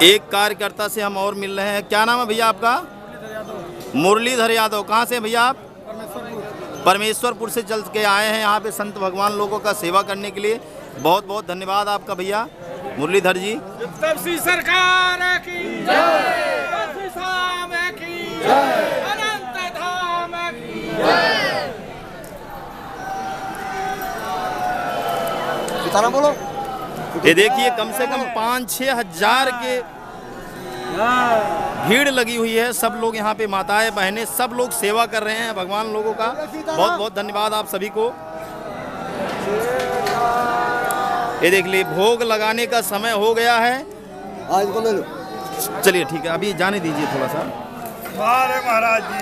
एक कार्यकर्ता से हम और मिल रहे हैं। क्या नाम है भैया आपका? मुरलीधर यादव। कहाँ से भैया आप? परमेश्वरपुर से चल के आए हैं यहाँ पे संत भगवान लोगों का सेवा करने के लिए। बहुत बहुत धन्यवाद आपका भैया मुरलीधर जी। सरकार की जय, की जय, अनंत धाम की जय। कितना बोलो? ये देखिए कम से कम 5-6 हजार के भीड़ लगी हुई है। सब लोग यहाँ पे माताएं बहनें सब लोग सेवा कर रहे हैं भगवान लोगों का। बहुत बहुत धन्यवाद आप सभी को। ये देख लीजिए भोग लगाने का समय हो गया है। आज को ले लो। चलिए ठीक है अभी जाने दीजिए थोड़ा सा। महाराज जी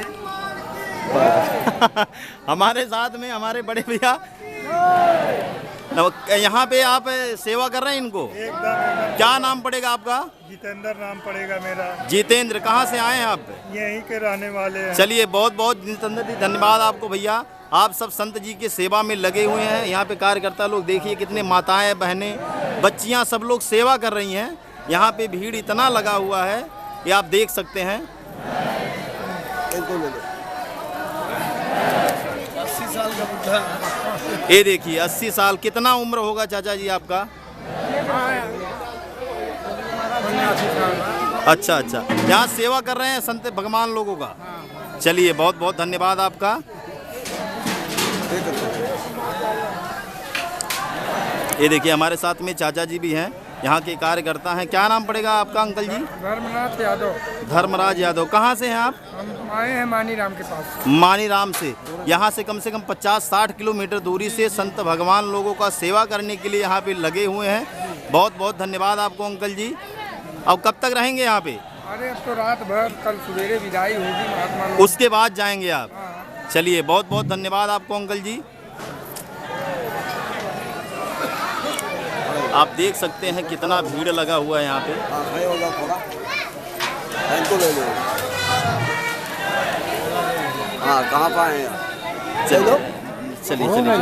हमारे साथ में हमारे बड़े भैया यहाँ पे आप सेवा कर रहे हैं इनको। एकदम क्या नाम पड़ेगा आपका? जितेंद्र नाम पड़ेगा मेरा। जितेंद्र। कहाँ से आए हैं आप? यहीं के रहने वाले हैं। चलिए बहुत बहुत जितेंद्र जी धन्यवाद आपको भैया। आप सब संत जी की सेवा में लगे हुए हैं। यहाँ पे कार्यकर्ता लोग देखिए कितने माताएं बहनें बच्चियाँ सब लोग सेवा कर रही हैं। यहाँ पे भीड़ इतना लगा हुआ है ये आप देख सकते हैं। 80 साल का बुढ़ा। ये देखिए 80 साल। कितना उम्र होगा चाचा जी आपका? अच्छा अच्छा यहाँ सेवा कर रहे हैं संत भगवान लोगों का। चलिए बहुत बहुत धन्यवाद आपका। ये देखिए हमारे साथ में चाचा जी भी हैं यहाँ के कार्यकर्ता हैं। क्या नाम पड़ेगा आपका अंकल जी? धर्मनाथ यादव। धर्मराज यादव। कहाँ से हैं आप? हम आए हैं मानी राम के पास। मानी राम से। यहाँ से कम 50-60 किलोमीटर दूरी से संत भगवान लोगों का सेवा करने के लिए यहाँ पे लगे हुए हैं। बहुत बहुत धन्यवाद आपको अंकल जी। अब कब तक रहेंगे यहाँ पे? अरे अब तो रात भर, कल सवेरे विदाई होगी महात्मा लोग। उसके बाद जाएंगे आप? चलिए बहुत बहुत धन्यवाद आपको अंकल जी। आप देख सकते हैं कितना भीड़ लगा हुआ है यहाँ पे। हाँ कहाँ पाए? चलिए चलिए चलिए।